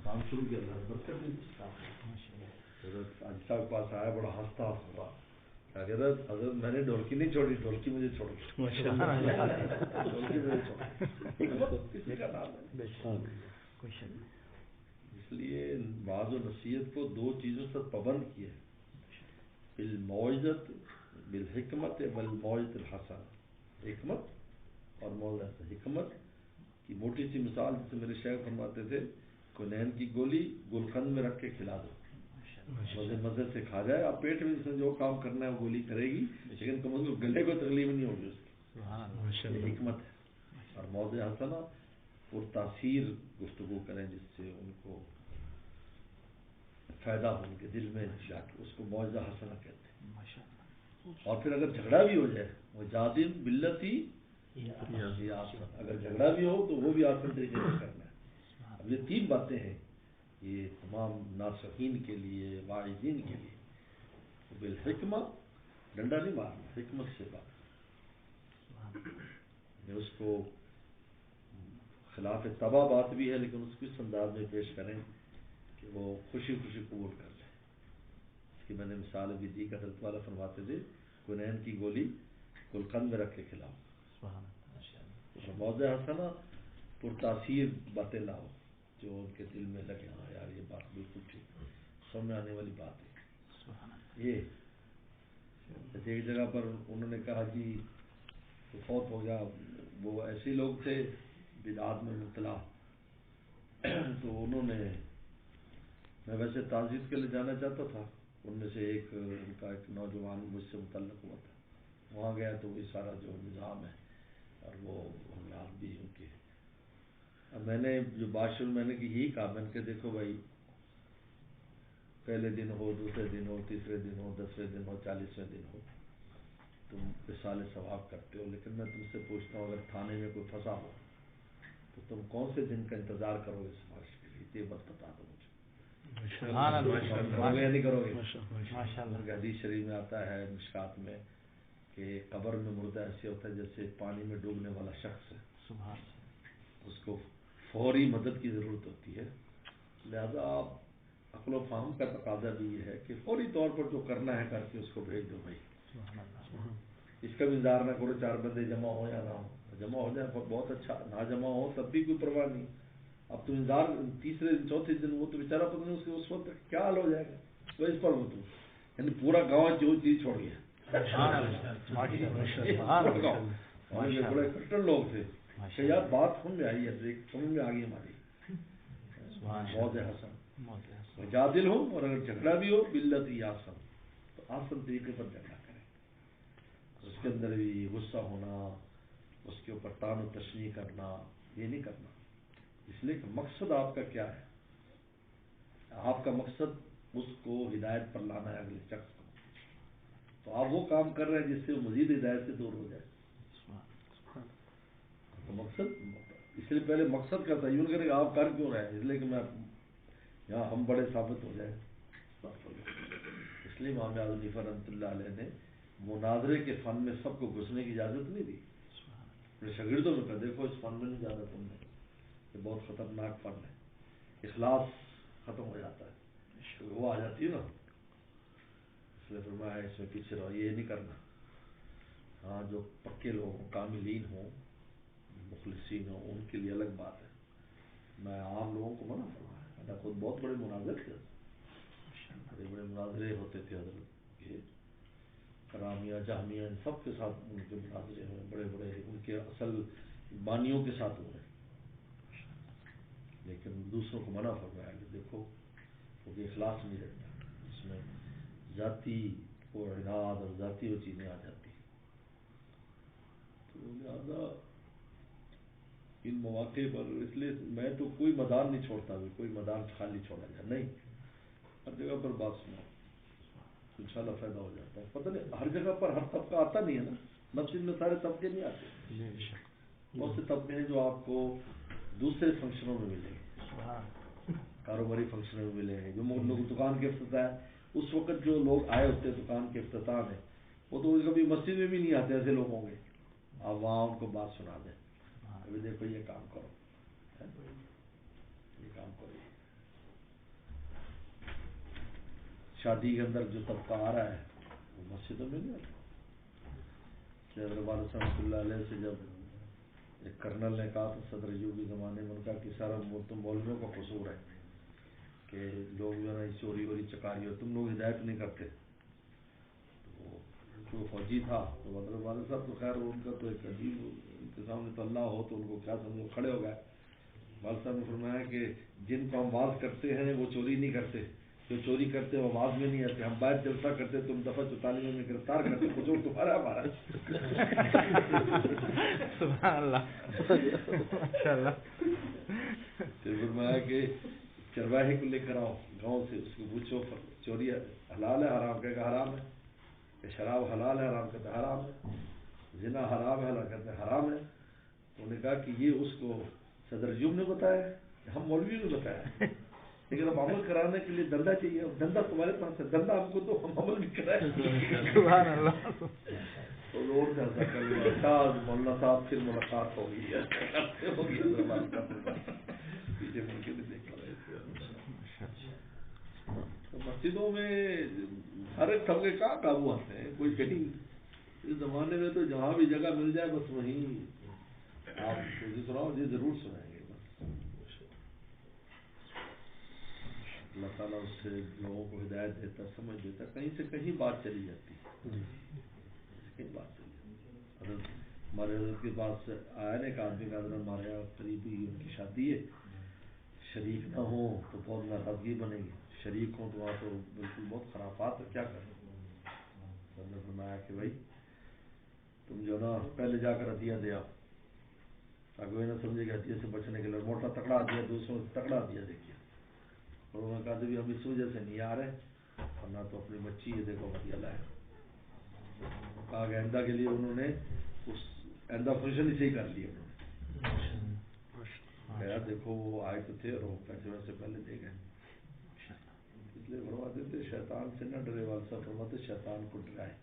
کام شروع کیا اللہ برکت دی. حضرت حاجی صاحب کے پاس آیا, بڑا ہنستا ہوا, حضرت میں نے ڈھولکی نہیں چھوڑی, ڈھولکی مجھے چھوڑ گئی. ڈھولکی مجھے چھوڑ گئی. حکمت کسی کا نام ہے. اس لیے بعض و نصیحت کو دو چیزوں سے پابند کیا ہے, بالموعظت بالحکمت والموعظۃ الحسنہ. حکمت اور موعظت. حکمت کی موٹی سی مثال جسے میرے شیخ فرماتے تھے, کونین کی گولی گلقند میں رکھ کے کھلا دو, مزے مزے سے کھا جائے. آپ پیٹ میں سے جو کام کرنا ہے وہ گولی کرے گی, لیکن کم از کم گلے کو تکلیف نہیں ہوگی اس کی. یہ حکمت ہے. اور موعظہ حسنہ اور تاثیر گفتگو کریں جس سے ان کو فائدہ ہو ان کے دل میں جا کے, اس کو موعظہ حسنہ کہتے ہیں. اور پھر اگر جھگڑا بھی ہو جائے, وہ جادل باللتی ہی آسن, اگر جھگڑا بھی ہو تو وہ بھی آسن طریقے سے کرنا ہے. اب یہ تین باتیں ہیں یہ تمام ناصحین کے لیے, واعظین کے لیے. بالحکمہ, ڈنڈا نہیں مارنا, حکمت سے بات. اس کو خلاف طبع بات بھی ہے, لیکن اس کو اس انداز میں پیش کریں کہ وہ خوشی خوشی قبول کر لیں. اس کی میں نے مثال بھی دی کہ حضرت والا فرماتے تھے کونین کی گولی گلقند میں رکھ کے کھلاؤ. موعظہ حسنہ پرتاثیر باتیں لاؤ جو ان کے دل میں لگے, ہاں یار یہ بات بالکل ٹھیک, سامنے آنے والی بات ہے. یہ ایک جگہ پر انہوں نے کہا جی فوت ہو گیا, وہ ایسے لوگ تھے بدعات میں مبتلا, تو انہوں نے, میں ویسے تعزیت کے لیے جانا چاہتا تھا, ان میں سے ایک ان کا ایک نوجوان مجھ سے متعلق ہوا تھا, وہاں گیا تو وہ سارا جو نظام ہے اور وہ حضرات بھی ان کے. اب میں نے جو بات شروع میں نے کی یہی کہا, میں نے کہ دیکھو بھائی پہلے دن ہو, دوسرے دن ہو, تیسرے دن ہو, 10ویں دن ہو, 40ویں دن ہو, تم وصال ثواب کرتے ہو, لیکن میں تم سے پوچھتا ہوں اگر تھانے میں کوئی پھنسا ہو تو تم کون سے دن کا انتظار کرو گے سماج کے لیے, یہ بات بتا دو مجھے. نہیں کرو گے. حدیث شریف میں آتا ہے مشکات میں کہ قبر میں مردہ ایسے ہوتا ہے جیسے پانی میں ڈوبنے والا شخص ہے, اس کو فوری مدد کی ضرورت ہوتی ہے. لہذا آپ عقل و فہم کا تقاضا بھی یہ ہے کہ فوری طور پر جو کرنا ہے کر کے اس کو بھیج دو بھائی. اس کا بھی انتظار نہ کرو 4 بندے جمع ہو یا نہ ہو, جمع ہو جائے بہت اچھا, نہ جمع ہو تب بھی کوئی پرواہ نہیں. اب تم انتظار تیسرے دن چوتھے دن وہ تو بیچارہ پتہ نہیں اس وقت کیا حال ہو جائے گا. تو اس پر وہ یعنی پورا گاؤں جو چیز چھوڑ گیا. بڑے کٹر لوگ تھے کہ یار بات سمجھ میں آئی ہے, سمجھ میں آ گئی ہماری. موعظہ حسنہ جادل ہو, اور اگر جھگڑا بھی ہو باللتی آسن, تو آسن طریقے پر جھگڑا کریں. اس کے اندر بھی غصہ ہونا, اس کے اوپر طعن و تشنیع کرنا, یہ نہیں کرنا. اس لیے کہ مقصد آپ کا کیا ہے, آپ کا مقصد اس کو ہدایت پر لانا ہے اگلے شخص کو, تو آپ وہ کام کر رہے ہیں جس سے وہ مزید ہدایت سے دور ہو جائے. تو مقصد اس لیے پہلے مقصد کا تعین کریں کہ آپ کر کیوں رہے ہیں, اس لیے کہ میں یہاں ہم بڑے ثابت ہو جائیں. اس لیے امام اعظم حنیفہ رحمۃ اللہ علیہ نے مناظرے کے فن میں سب کو گھسنے کی اجازت نہیں دی. اپنے شاگردوں میں کہا دیکھو اس فن میں نہیں جانا تم نے, یہ بہت خطرناک فن ہے, اخلاص ختم ہو جاتا ہے, وہ آ جاتی ہے نا. اس لیے فرمایا اس میں پیچھے رہو, یہ نہیں کرنا. ہاں جو پکے لوگ ہوں, کاملین ہوں, مخلصین ہوں, ان کے لیے الگ بات ہے. میں عام لوگوں کو منع فرمایا. میں خود بہت بڑے مناظر تھے, بڑے بڑے مناظرے ہوتے تھے حضرت کے, کرامیہ جہمیہ ان سب کے ساتھ ان کے مناظرے ہوئے, بڑے بڑے ان کے اصل بانیوں کے ساتھ ہوئے. لیکن دوسروں کو منع فرمایا کہ دیکھو کیونکہ اخلاص نہیں رہتا, اس میں ذاتی و عناد اور ذاتی وہ چیزیں آ جاتی. تو لہٰذا ان مواقع پر اس لیے میں تو کوئی میدان نہیں چھوڑتا, کوئی میدان خالی چھوڑا جائے نہیں, ہر جگہ پر بات سنا انشاءاللہ فائدہ ہو جاتا ہے. پتہ نہیں ہر جگہ پر ہر طبقہ آتا نہیں ہے نا, مسجد میں سارے طبقے نہیں آتے. بہت سے طبقے ہیں جو آپ کو دوسرے فنکشنوں میں ملیں گے, کاروباری فنکشنوں میں ملیں گے. جو لوگ دکان کے افتتاح اس وقت جو لوگ آئے ہوتے ہیں دکان کے افتتاح میں, وہ تو کبھی مسجد میں بھی نہیں آتے. ایسے لوگ ہوں گے, آپ وہاں ان کو بات سنا دیں, ابھی دیکھو یہ کام کرو, یہ کام کرو. شادی کے اندر جو طبقہ آ رہا ہے وہ مسجدوں میں نہیں آتا. حضرت والد رحمۃ اللہ علیہ سے جب ایک کرنل نے کہا تو صدر ایوبی زمانے میں ان کا کہ سارا مولویوں کا قصور ہے کہ لوگ جو ہے نا چوری ووری چکاری ہو، تم لوگ ہدایت نہیں کرتے. تو جو فوجی تھا تو حضرت والد صاحب تو خیر ان کا تو ایک عجیب انتظام میں تو اللہ ہو تو ان کو کیا سمجھو کھڑے ہو گئے. والد صاحب نے فرمایا کہ جن کو ہم واز کرتے ہیں وہ چوری نہیں کرتے، جو چوری کرتے ہیں وہ واز میں نہیں آتے. ہم باہر جلسہ کرتے تم دفعہ 44 میں گرفتار کرتے، قصور تمہارا ہمارا. سبحان اللہ ماشاءاللہ. پھر فرمایا کہ چرواہے کو لے کر آؤ گاؤں سے، اس کو پوچھو چوری حلال ہے حرام؟ کہے گا حرام ہے. کہ شراب حلال ہے حرام؟ کہتے حرام ہے. زنا حرام ہے حلال؟ کہتے حرام ہے. تو انہوں نے کہا کہ یہ اس کو صدر جم نے بتایا ہے، ہم مولویوں نے بتایا، لیکن اب عمل کرانے کے لیے دندہ چاہیے. اب دندہ تمہارے پاس ہے، دندہ ہم کو تو ہم عمل بھی کرائیں. سبحان اللہ. تو زور سے ایسا کر لیا. شاہ مولانا صاحب پھر ملاقات ہو گئی ہے پیچھے مڑ کے نہیں دیکھا. تو مسجدوں میں ہر ایک طبقے کا قابو آتے ہیں، کوئی کہیں اس زمانے میں تو جہاں بھی جگہ مل جائے بس وہیں آپ مجھے سناؤ، یہ ضرور سنائیں گے. بس اللہ تعالیٰ اس سے لوگوں کو ہدایت دیتا، سمجھ دیتا. کہیں سے کہیں بات چلی جاتی، کہیں بات چلی جاتی. حضرت ہمارے حضرت کے پاس آیا نا ایک آدمی کا، حضرت ہمارے یہاں قریبی ان کی شادی ہے، شریک نہ ہوں تو بہت ناراضگی بنے گی، شریک ہوں تو وہاں تو بالکل بہت خرافات ہے، کیا کریں. سب نے فرمایا کہ بھائی تم جو نا پہلے جا کر عطیہ دے آؤ تاکہ وہ نہ سمجھے کہ عطیہ سے بچنے کے لیے موٹا تکڑا دیا، دوسروں سے تکڑا دیا دیکھیے. اور انہوں نے کہا کہ ہم اس وجہ سے نہیں آ رہے ورنہ تو اپنی بچی ہے دیکھو عطیہ لائے. کہا کہ آئندہ کے لیے انہوں نے اس آئندہ فنکشن ہی صحیح کر لی. انہوں نے کہا دیکھو وہ آئے تو تھے اور وہ پیسے ویسے پہلے دے گئے. اس لیے فرماتے تھے شیطان سے نہ ڈرے، والد صاحب فرماتے شیطان کو ڈرائے.